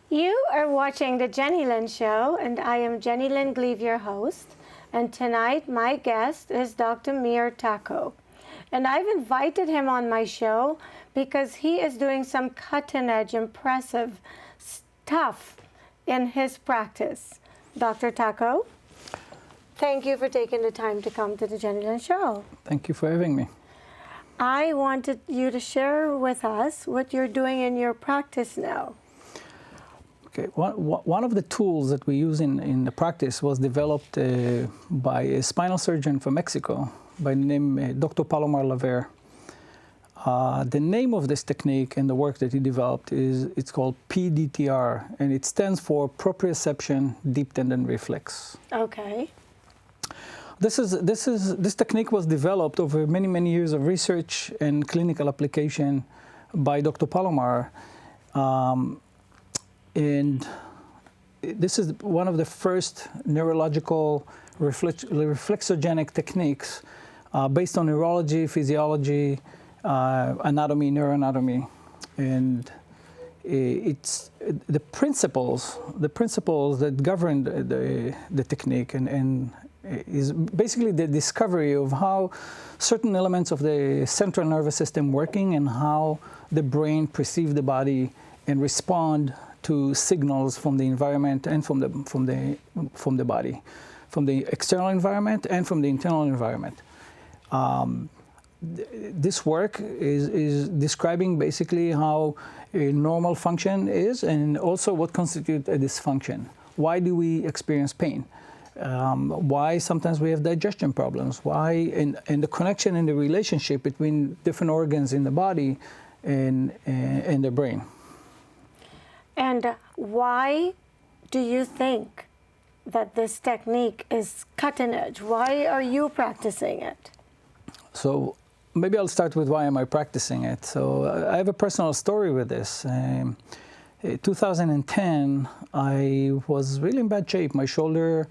You are watching the Jennylyn Show, and I am Jennylyn Gleave, your host. And tonight, my guest is Dr. Meir Tako. And I've invited him on my show because he is doing some cutting-edge, impressive stuff in his practice. Dr. Tako, thank you for taking the time to come to the Jennylyn Show. Thank you for having me. I wanted you to share with us what you're doing in your practice now. Okay. One of the tools that we use in the practice was developed by a spinal surgeon from Mexico by the name Dr. Palamar of Mexico. The name of this technique and the work that he developed it's called PDTR, and it stands for proprioception deep tendon reflex. Okay. This technique was developed over many years of research and clinical application by Dr. Palamar. And this is one of the first neurological reflexogenic techniques based on neurology, physiology, anatomy, neuroanatomy. And it's the principles that govern the technique and is basically the discovery of how certain elements of the central nervous system working and how the brain perceives the body and respond to signals from the environment and from the body, from the external environment and from the internal environment. This work is describing basically how a normal function is and also what constitutes a dysfunction. Why do we experience pain? Why sometimes we have digestion problems? Why and the connection and the relationship between different organs in the body and the brain. And why do you think that this technique is cutting edge? Why are you practicing it? So maybe I'll start with why am I practicing it. So I have a personal story with this. In 2010, I was really in bad shape. My shoulder,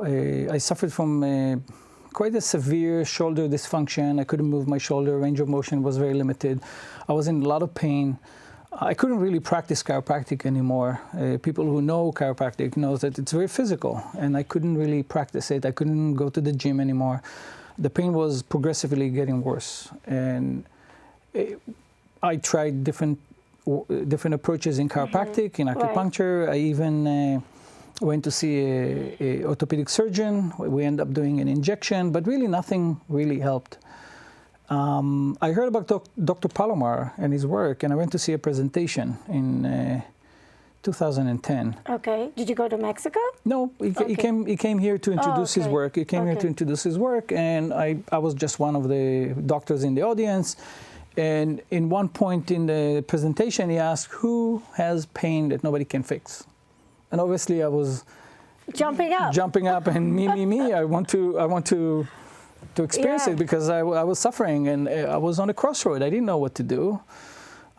I suffered from quite a severe shoulder dysfunction. I couldn't move my shoulder. Range of motion was very limited. I was in a lot of pain. I couldn't really practice chiropractic anymore. People who know chiropractic know that it's very physical, and I couldn't really practice it. I couldn't go to the gym anymore. The pain was progressively getting worse, and I tried different approaches in chiropractic, in acupuncture. Right. I even went to see a orthopedic surgeon. We ended up doing an injection, but really nothing really helped. I heard about Dr. Palamar and his work, and I went to see a presentation in 2010. Okay. Did you go to Mexico? No, he came here to introduce his work. He came here to introduce his work, and I was just one of the doctors in the audience. And in one point in the presentation, he asked, "Who has pain that nobody can fix?" And obviously, I was jumping up, and me. I want to experience it because I was suffering and I was on a crossroad. I didn't know what to do.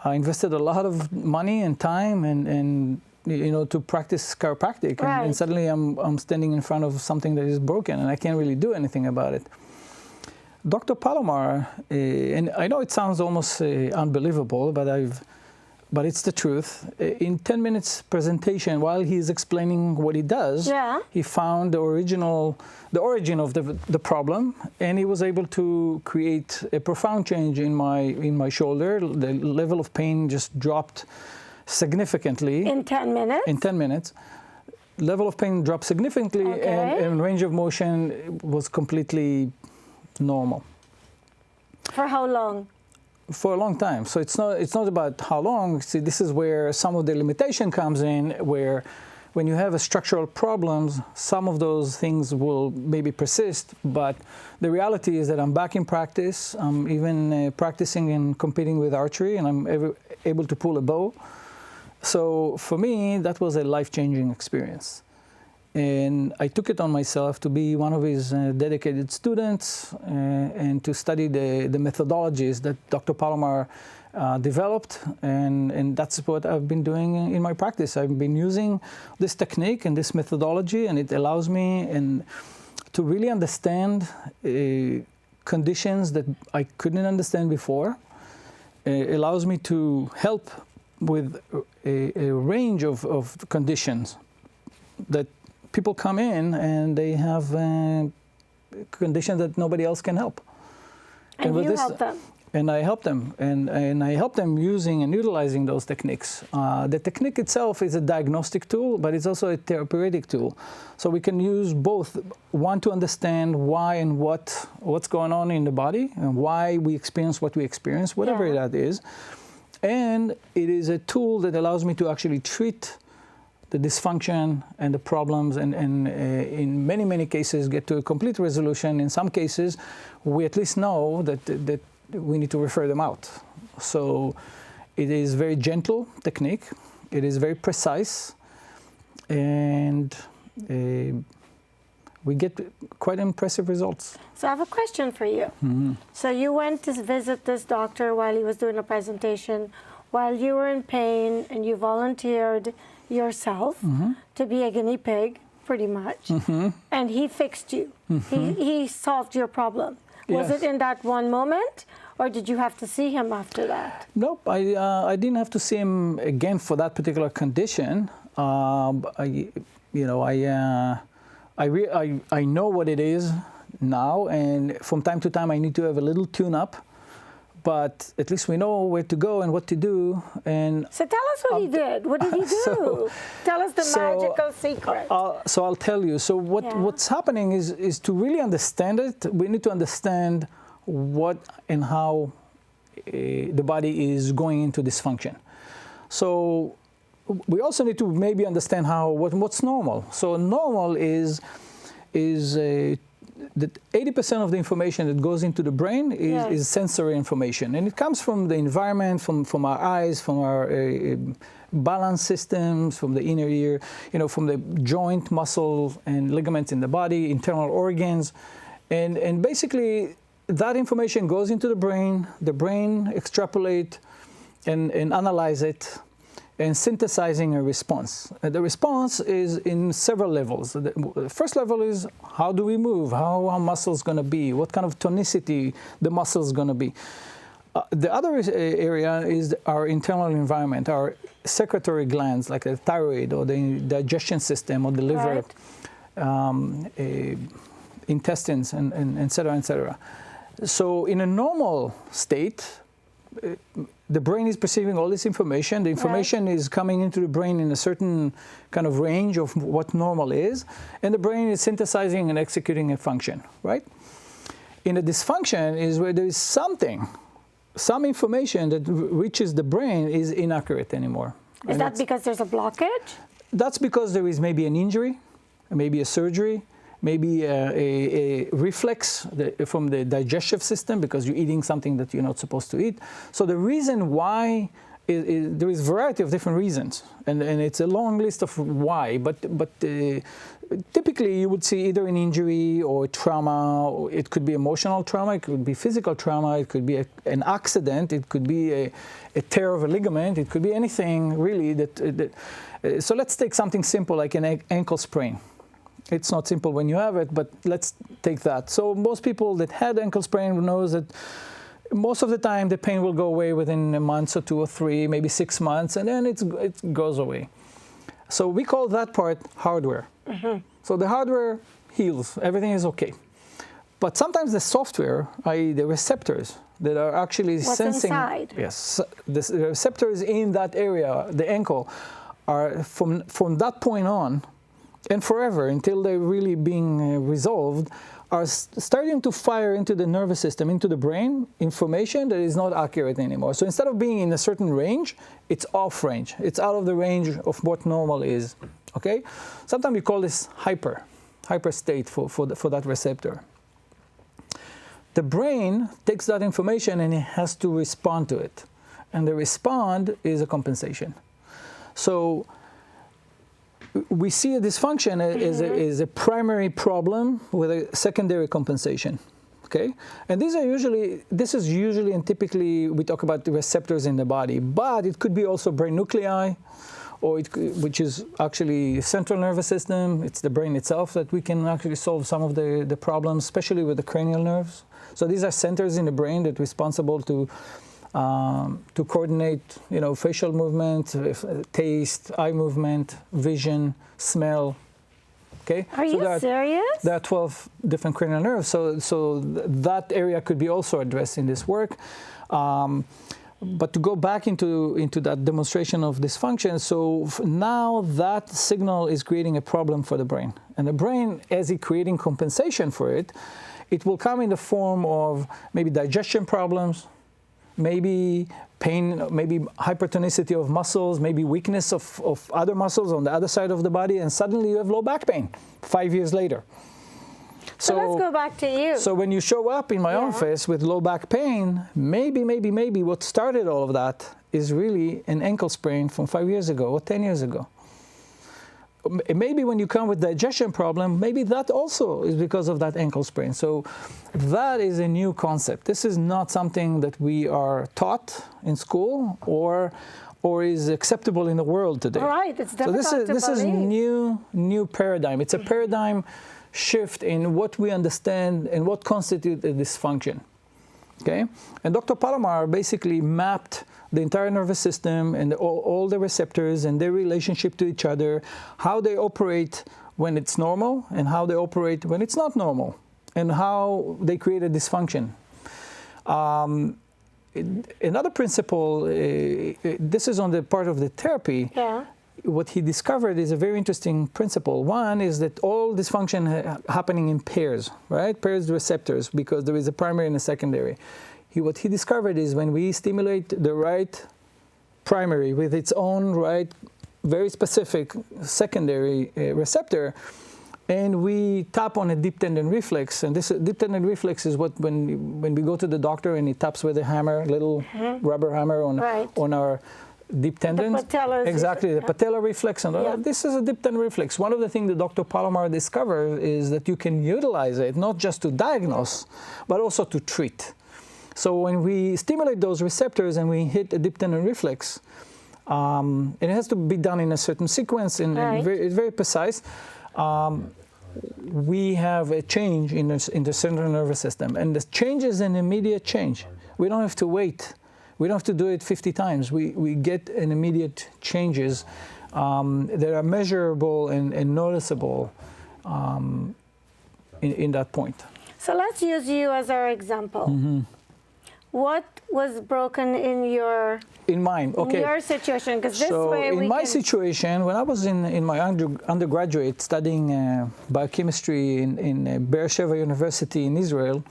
I invested a lot of money and time and to practice chiropractic, and suddenly I'm standing in front of something that is broken and I can't really do anything about it. Dr. Palamar, and I know it sounds almost unbelievable, but it's the truth. In 10 minutes presentation, while he's explaining what he does, he found the origin of the problem, and he was able to create a profound change in my shoulder. The level of pain just dropped significantly. In 10 minutes? In 10 minutes. Level of pain dropped significantly, and range of motion was completely normal. For how long? For a long time. So it's not about how long. See, this is where some of the limitation comes in, where when you have a structural problems, some of those things will maybe persist, but the reality is that I'm back in practice. I'm even practicing and competing with archery, and I'm able to pull a bow. So for me, that was a life-changing experience. And I took it on myself to be one of his dedicated students and to study the methodologies that Dr. Palamar developed. And that's what I've been doing in my practice. I've been using this technique and this methodology, and it allows me to really understand conditions that I couldn't understand before. It allows me to help with a range of conditions that people come in and they have conditions that nobody else can help. And you help them. And I help them, and I help them using and utilizing those techniques. The technique itself is a diagnostic tool, but it's also a therapeutic tool. So we can use both, one to understand why and what's going on in the body, and why we experience what we experience, whatever that is. And it is a tool that allows me to actually treat the dysfunction and the problems, and in many, many cases get to a complete resolution. In some cases, we at least know that we need to refer them out. So it is very gentle technique. It is very precise, and we get quite impressive results. So I have a question for you. Mm-hmm. So you went to visit this doctor while he was doing a presentation, while you were in pain, and you volunteered yourself to be a guinea pig, pretty much, and he fixed you. He solved your problem. Was it in that one moment, or did you have to see him after that? Nope, I didn't have to see him again for that particular condition. I know what it is now, and from time to time I need to have a little tune-up. But at least we know where to go and what to do. And so tell us what he did. What did he do? Tell us the magical secret. So I'll tell you. So what's happening is to really understand it, we need to understand what and how the body is going into dysfunction. So we also need to maybe understand what's normal. So normal is that 80% of the information that goes into the brain is sensory information, and it comes from the environment, from our eyes, from our balance systems, from the inner ear, from the joint, muscle, and ligaments in the body, internal organs, and basically that information goes into the brain extrapolate and analyze it, and synthesizing a response. The response is in several levels. The first level is, how do we move? How our muscles going to be? What kind of tonicity the muscles going to be? The other area is our internal environment, our secretory glands, like the thyroid or the digestion system or the liver, intestines, and et cetera, et cetera. So in a normal state, the brain is perceiving all this information. The information is coming into the brain in a certain kind of range of what normal is, and the brain is synthesizing and executing a function, right? In a dysfunction is where there is some information that reaches the brain is inaccurate anymore. Is that because there's a blockage? That's because there is maybe an injury, maybe a surgery, maybe a reflex from the digestive system because you're eating something that you're not supposed to eat. So the reason why, there is a variety of different reasons, and it's a long list of why, but typically you would see either an injury or trauma, or it could be emotional trauma, it could be physical trauma, it could be an accident, it could be a tear of a ligament, it could be anything really so let's take something simple like an ankle sprain. It's not simple when you have it, but let's take that. So most people that had ankle sprain knows that most of the time the pain will go away within a month or 2 or 3, maybe 6 months, and then it goes away. So we call that part hardware. So the hardware heals, everything is okay. But sometimes the software, i.e. the receptors that are actually sensing. Inside. Yes, the receptors in that area, the ankle, are from that point on, and forever until they're really being resolved, are starting to fire into the nervous system, into the brain, information that is not accurate anymore. So instead of being in a certain range, it's off range. It's out of the range of what normal is, okay? Sometimes we call this hyper state for that receptor. The brain takes that information and it has to respond to it. And the respond is a compensation. So we see a dysfunction as a primary problem with a secondary compensation, okay? And this is usually and typically we talk about the receptors in the body, but it could be also brain nuclei, or which is actually central nervous system. It's the brain itself that we can actually solve some of the problems, especially with the cranial nerves. So these are centers in the brain that are responsible to to coordinate, facial movement, taste, eye movement, vision, smell. Okay. Are you serious? There are 12 different cranial nerves, so that area could be also addressed in this work. But to go back into that demonstration of dysfunction, so now that signal is creating a problem for the brain. And the brain, as it's creating compensation for it, it will come in the form of maybe digestion problems, maybe pain, maybe hypertonicity of muscles, maybe weakness of other muscles on the other side of the body, and suddenly you have low back pain 5 years later. So let's go back to you. So when you show up in my office with low back pain, maybe what started all of that is really an ankle sprain from 5 years ago or 10 years ago. Maybe when you come with digestion problem, maybe that also is because of that ankle sprain. So that is a new concept. This is not something that we are taught in school or is acceptable in the world today. All right, it's difficult so this is new paradigm. It's a paradigm shift in what we understand and what constitutes a dysfunction. Okay? And Dr. Palamar basically mapped the entire nervous system and all the receptors and their relationship to each other, how they operate when it's normal and how they operate when it's not normal, and how they create a dysfunction. Another principle, this is on the part of the therapy. Yeah. What he discovered is a very interesting principle. One is that all dysfunction happening in pairs, right? Pairs receptors, because there is a primary and a secondary. What he discovered is when we stimulate the right primary with its own right, very specific secondary receptor, and we tap on a deep tendon reflex, and this deep tendon reflex is what when we go to the doctor and he taps with a hammer, little rubber hammer on our deep tendons. Exactly, the patella reflex. And this is a deep tendon reflex. One of the things that Dr. Palamar discovered is that you can utilize it not just to diagnose, but also to treat. So when we stimulate those receptors and we hit a deep tendon reflex, and it has to be done in a certain sequence, and it's very precise, we have a change in the central nervous system. And the change is an immediate change. We don't have to wait. We don't have to do it 50 times. We get an immediate changes that are measurable and noticeable in that point. So let's use you as our example. What was broken in your your situation? Because this way in my situation, when I was in my undergraduate studying biochemistry in Beersheba University in Israel,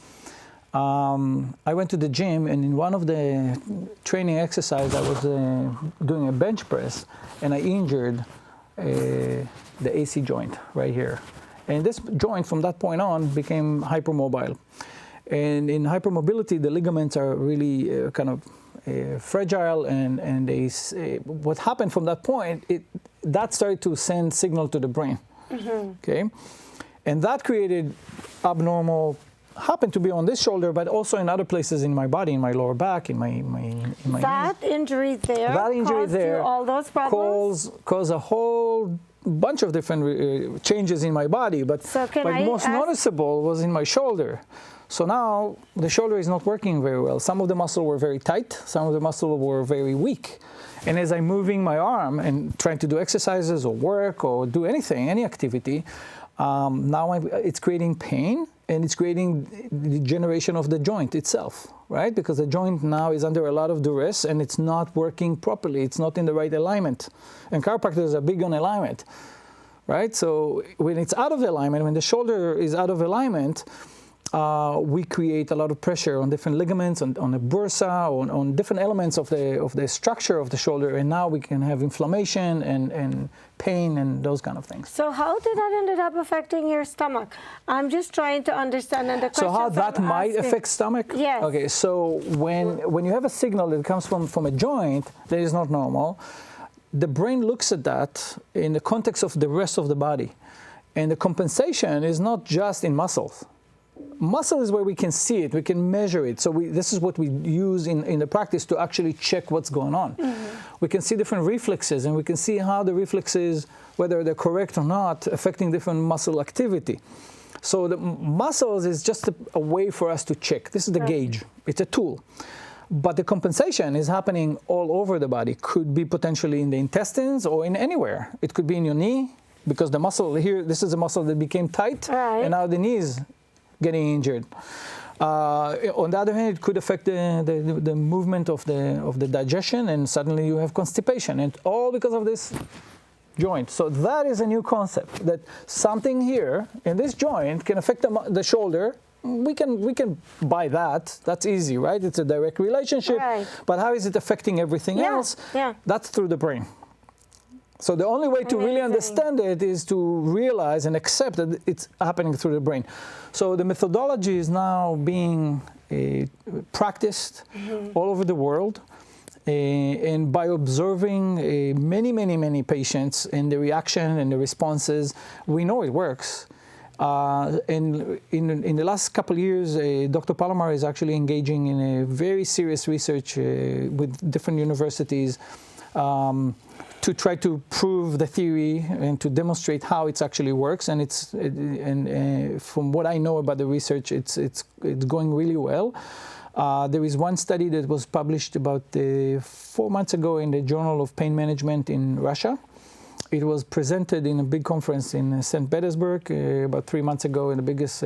I went to the gym, and in one of the training exercises, I was doing a bench press, and I injured the AC joint right here. And this joint, from that point on, became hypermobile. And in hypermobility, the ligaments are really kind of fragile, and what happened from that point, that started to send signal to the brain. Okay, and that created abnormal. Happened to be on this shoulder, but also in other places in my body, in my lower back, in my that knees. Injury there. That injury there you all those problems. Caused a whole bunch of different changes in my body, but most noticeable was in my shoulder. So now the shoulder is not working very well. Some of the muscles were very tight, some of the muscles were very weak. And as I'm moving my arm and trying to do exercises or work or do anything, any activity, now it's creating pain, and it's creating degeneration of the joint itself, right? Because the joint now is under a lot of duress and it's not working properly. It's not in the right alignment. And chiropractors are big on alignment, right? So when it's out of alignment, when the shoulder is out of alignment, we create a lot of pressure on different ligaments, on the bursa, on different elements of the structure of the shoulder, and now we can have inflammation and pain and those kind of things. So how did that ended up affecting your stomach? I'm just trying to understand. And the so how that might affect stomach? Yes. Okay, so when you have a signal that comes from a joint that is not normal, the brain looks at that in the context of the rest of the body. And the compensation is not just in muscles. Muscle is where we can see it, we can measure it. So this is what we use in the practice to actually check what's going on. We can see different reflexes, and we can see how the reflexes, whether they're correct or not, affecting different muscle activity. So the muscles is just a way for us to check. This is the gauge. It's a tool. But the compensation is happening all over the body. Could be potentially in the intestines or in anywhere. It could be in your knee, because the muscle here, this is a muscle that became tight, and now the knee is getting injured. On the other hand, it could affect the movement of the digestion, and suddenly you have constipation, and all because of this joint. So that is a new concept, that something here in this joint can affect the shoulder. We can buy that. That's easy, right? It's a direct relationship. Right. But how is it affecting everything else? Yeah. That's through the brain. So the only way to really understand it is to realize and accept that it's happening through the brain. So the methodology is now being practiced all over the world. And by observing many patients and the reaction and the responses, we know it works. And in the last couple of years, Dr. Palamar is actually engaging in a very serious research with different universities to try to prove the theory and to demonstrate how it actually works. And from what I know about the research, it's going really well. There is one study that was published about 4 months ago in the Journal of Pain Management in Russia. It was presented in a big conference in St. Petersburg about 3 months ago, in the biggest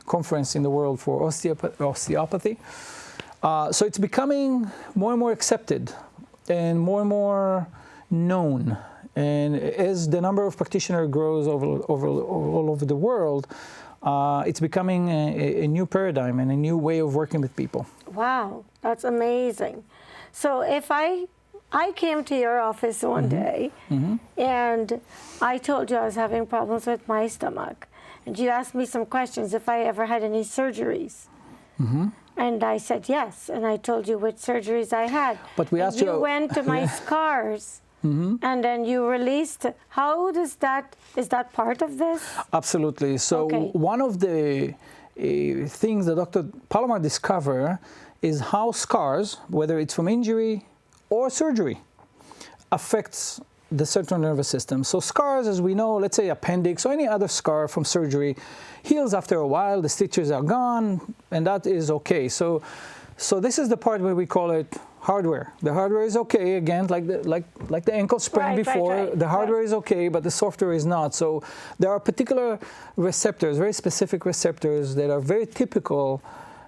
conference in the world for osteopathy. So it's becoming more and more accepted and more known. And as the number of practitioners grows all over the world, it's becoming a new paradigm and a new way of working with people. Wow, that's amazing. So if I came to your office one day and I told you I was having problems with my stomach, and you asked me some questions if I ever had any surgeries. And I said yes, and I told you which surgeries I had. But we asked you went to my scars. And then you released. How does that, is that part of this? Absolutely. So one of the things that Dr. Palamar discovered is how scars, whether it's from injury or surgery, affects the central nervous system. So scars, as we know, let's say appendix or any other scar from surgery, heals after a while, the stitches are gone, and that is okay. So this is the part where we call it hardware. The hardware is okay, again, like the ankle sprain before. The hardware is okay, but the software is not. So there are particular receptors, very specific receptors that are very typical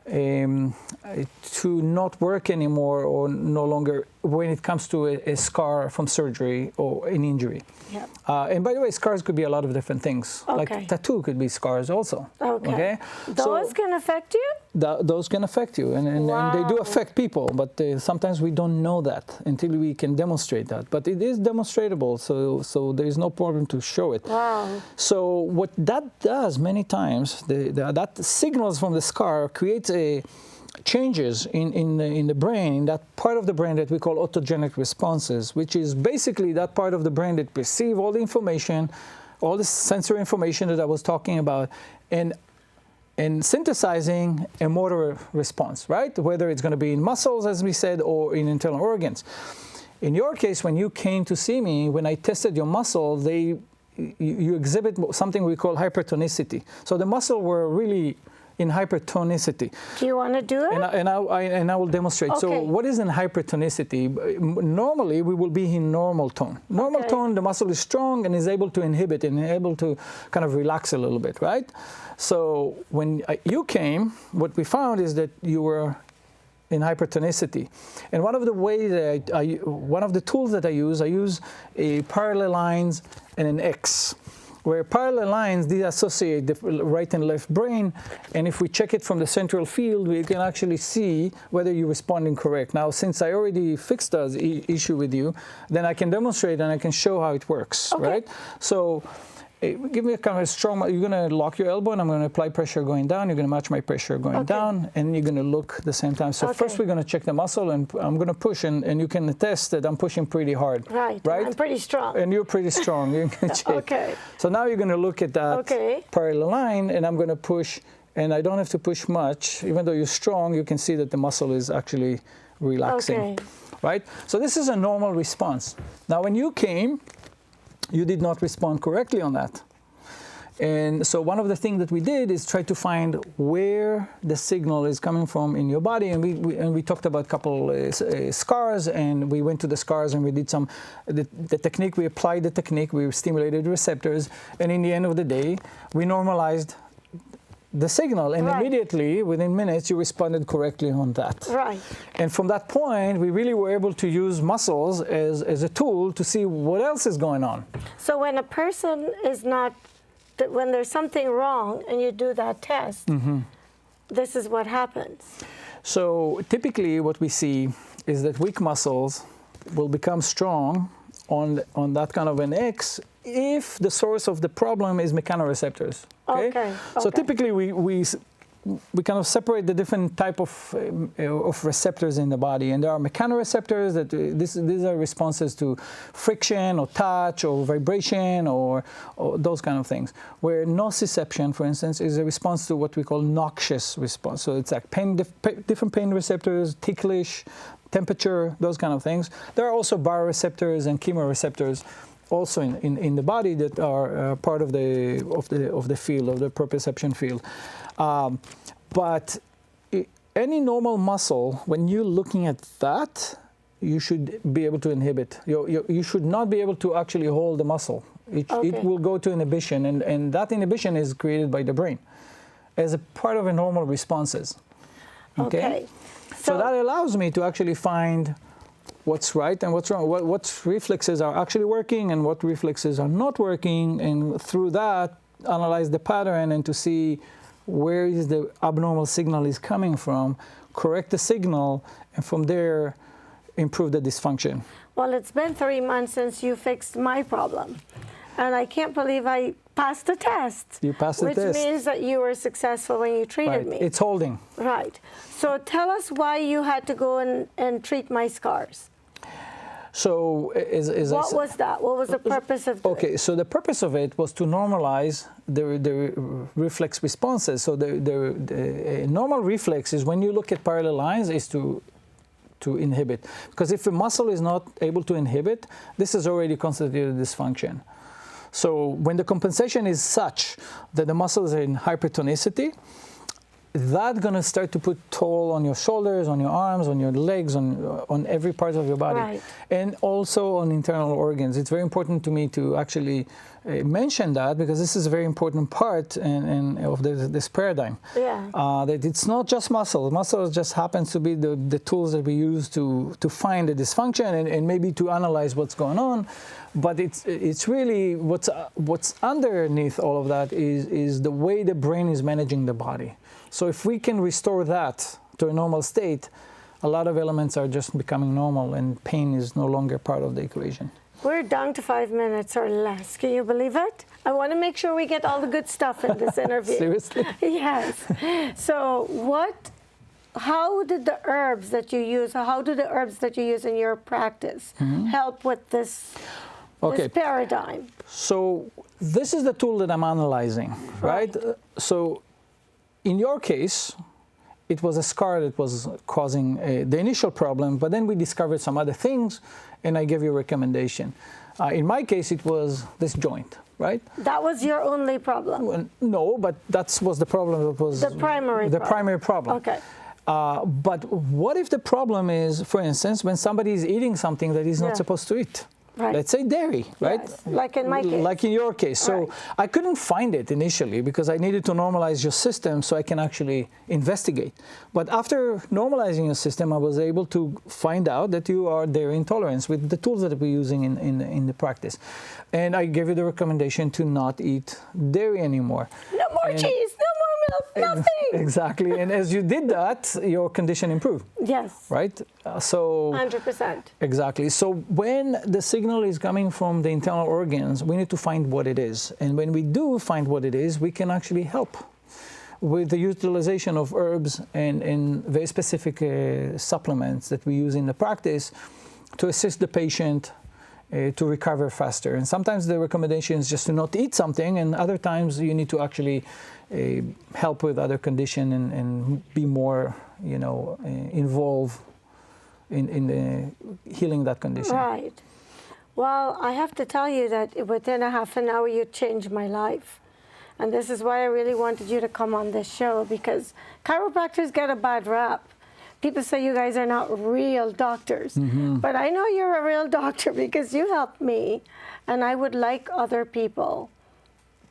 to not work anymore or no longer when it comes to a scar from surgery or an injury. Yep. And by the way, scars could be a lot of different things. Like tattoo could be scars also. Okay. Those can affect you? Those can affect you, and they do affect people, but sometimes we don't know that until we can demonstrate that. But it is demonstratable, so there is no problem to show it. Wow. So what that does many times, that signals from the scar creates changes in the brain, in that part of the brain that we call autogenic responses, which is basically that part of the brain that perceives all the information, all the sensory information that I was talking about, and synthesizing a motor response, right? Whether it's going to be in muscles, as we said, or in internal organs. In your case, when you came to see me, when I tested your muscle, you exhibit something we call hypertonicity. So the muscle were really in hypertonicity. Do you want to do it? And I will demonstrate. Okay. So what is in hypertonicity? Normally, we will be in normal tone. Normal tone, the muscle is strong and is able to inhibit and able to kind of relax a little bit, right? So when you came, what we found is that you were in hypertonicity. And one of the ways that one of the tools that I use a parallel lines and an X, where parallel lines dissociate the right and left brain, and if we check it from the central field, we can actually see whether you're responding correct. Now, since I already fixed that issue with you, then I can demonstrate and I can show how it works, right? So give me a kind of strong, you're going to lock your elbow and I'm going to apply pressure going down. You're going to match my pressure going down, and you're going to look at the same time. So first we're going to check the muscle, and I'm going to push, and you can attest that I'm pushing pretty hard. Right? I'm pretty strong. And you're pretty strong. You're going to check. So now you're going to look at that parallel line, and I'm going to push, and I don't have to push much. Even though you're strong, you can see that the muscle is actually relaxing. Right? So this is a normal response. Now when you came, you did not respond correctly on that. And so one of the things that we did is try to find where the signal is coming from in your body. And we talked about a couple scars, and we went to the scars and we did the technique. We applied the technique. We stimulated receptors. And in the end of the day, we normalized the signal. And immediately, within minutes, you responded correctly on that. Right. And from that point, we really were able to use muscles as a tool to see what else is going on. So when a person is not, when there's something wrong and you do that test, this is what happens. So typically what we see is that weak muscles will become strong on that kind of an X if the source of the problem is mechanoreceptors. Okay. So typically we kind of separate the different type of receptors in the body, and there are mechanoreceptors that these are responses to friction or touch or vibration or those kind of things. Where nociception, for instance, is a response to what we call noxious response. So it's like different pain receptors, ticklish, temperature, those kind of things. There are also baroreceptors and chemoreceptors also in the body that are part of the field, of the proprioception field. But any normal muscle, when you're looking at that, you should be able to inhibit. You should not be able to actually hold the muscle. It will go to inhibition, and that inhibition is created by the brain as a part of a normal responses. Okay? So that allows me to actually find what's right and what's wrong, what reflexes are actually working and what reflexes are not working, and through that, analyze the pattern and to see where is the abnormal signal is coming from, correct the signal, and from there, improve the dysfunction. Well, it's been 3 months since you fixed my problem, and I can't believe I passed the test. You passed the test. Which means that you were successful when you treated me. It's holding. Right. So tell us why you had to go and treat my scars. So, what was that? What was the purpose of doing? Okay, so the purpose of it was to normalize the reflex responses. So the normal reflex is when you look at parallel lines is to inhibit. Because if a muscle is not able to inhibit, this is already constituted dysfunction. So when the compensation is such that the muscles are in hypertonicity, that's going to start to put toll on your shoulders, on your arms, on your legs, on every part of your body. Right. And also on internal organs. It's very important to me to actually mention that, because this is a very important part of this paradigm. Yeah. That it's not just muscle. Muscle just happens to be the tools that we use to find the dysfunction and maybe to analyze what's going on. But it's really what's underneath all of that is the way the brain is managing the body. So if we can restore that to a normal state, a lot of elements are just becoming normal and pain is no longer part of the equation. We're down to 5 minutes or less. Can you believe it? I want to make sure we get all the good stuff in this interview. Seriously? Yes. So how did the herbs that you use, how do the herbs that you use in your practice help with this paradigm? So this is the tool that I'm analyzing, right? So in your case, it was a scar that was causing the initial problem, but then we discovered some other things, and I gave you a recommendation. In my case, it was this joint, right? That was your only problem? Well, no, but that was the problem. That was the primary problem. Okay. But what if the problem is, for instance, when somebody is eating something that he's not supposed to eat? Right. Let's say dairy, right? Yes, like in my case. Like in your case. So I couldn't find it initially because I needed to normalize your system so I can actually investigate. But after normalizing your system, I was able to find out that you are dairy intolerant with the tools that we're using in the practice. And I gave you the recommendation to not eat dairy anymore. No more cheese, no more milk, nothing. Exactly. And as you did that, your condition improved. Yes. Right? So 100%. Exactly. So when the signal is coming from the internal organs, we need to find what it is. And when we do find what it is, we can actually help with the utilization of herbs and very specific supplements that we use in the practice to assist the patient to recover faster. And sometimes the recommendation is just to not eat something, and other times you need to actually help with other condition and be more, involved in healing that condition. Right. Well, I have to tell you that within a half an hour, you changed my life. And this is why I really wanted you to come on this show, because chiropractors get a bad rap. People say you guys are not real doctors. But I know you're a real doctor because you helped me. And I would like other people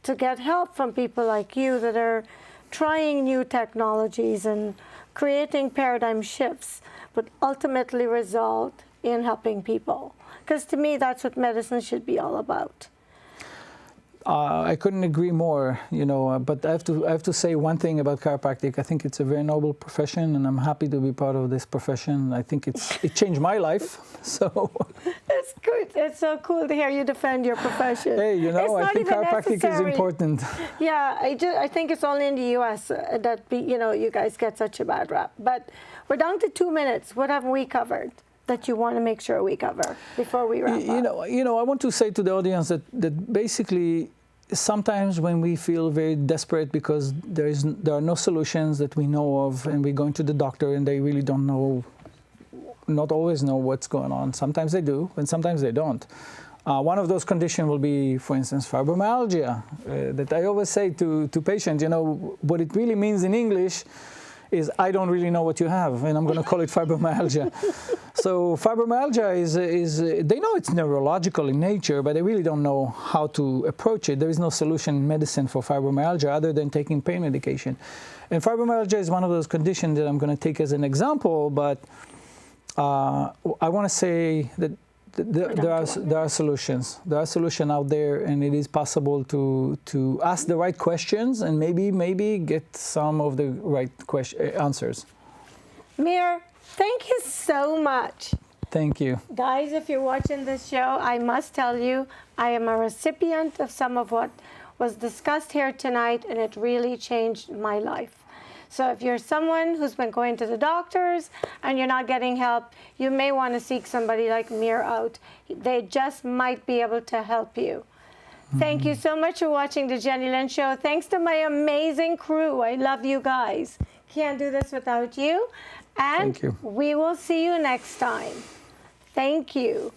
to get help from people like you that are trying new technologies and creating paradigm shifts, but ultimately result in helping people. Because to me, that's what medicine should be all about. I couldn't agree more, you know, but I have to say one thing about chiropractic. I think it's a very noble profession, and I'm happy to be part of this profession. I think it changed my life, so. It's good. It's so cool to hear you defend your profession. Hey, you know, I think chiropractic is important. Yeah, I think it's only in the U.S. that, you know, you guys get such a bad rap. But we're down to 2 minutes. What haven't we covered that you want to make sure we cover before we wrap up? You know, I want to say to the audience that basically sometimes when we feel very desperate because there are no solutions that we know of, and we go to the doctor and they really don't know, not always know what's going on. Sometimes they do, and sometimes they don't. One of those conditions will be, for instance, fibromyalgia. That I always say to patients, you know, what it really means in English is I don't really know what you have, and I'm going to call it fibromyalgia. So fibromyalgia is they know it's neurological in nature, but they really don't know how to approach it. There is no solution in medicine for fibromyalgia other than taking pain medication. And fibromyalgia is one of those conditions that I'm going to take as an example, but I want to say that there are solutions. There are solutions out there, and it is possible to ask the right questions and maybe get some of the right answers. Meir, thank you so much. Thank you. Guys, if you're watching this show, I must tell you, I am a recipient of some of what was discussed here tonight, and it really changed my life. So if you're someone who's been going to the doctors and you're not getting help, you may want to seek somebody like Meir out. They just might be able to help you. Thank you so much for watching the Jennylyn Show. Thanks to my amazing crew. I love you guys. Can't do this without you. And Thank you. We will see you next time. Thank you.